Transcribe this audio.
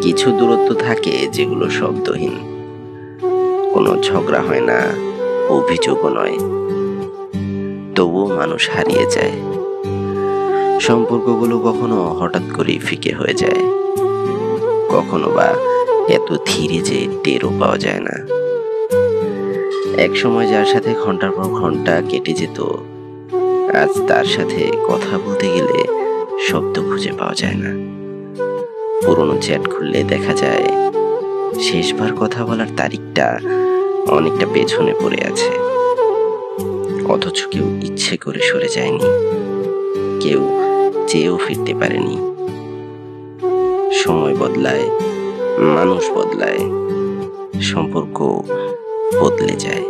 কিছু দূরত্ব থাকে যেগুলো শব্দহীন, কোনো ঝগড়া হয় না, অভিযোগও নয়, তবুও মানুষ হারিয়ে যায়। সম্পর্কগুলো কখনো হঠাৎ করেই ফিকে হয়ে যায়, কখনো বা এত ধীরে যে টেরও পাওয়া যায় না। এক সময় যার সাথে ঘন্টার পর ঘন্টা কেটে যেত, আজ তার সাথে কথা বলতে গেলে শব্দ খুঁজে পাওয়া যায় না। পুরনো চ্যাট খুললে দেখা যায় শেষবার কথা বলার তারিখটা অনেকটা পেছনে পড়ে আছে, অথচ কেউ ইচ্ছে করে সরে যায়নি, কেউ চেয়েও ফিরতে পারেনি। সময় বদলায়, মানুষ বদলায়, সম্পর্ক বদলে যায়।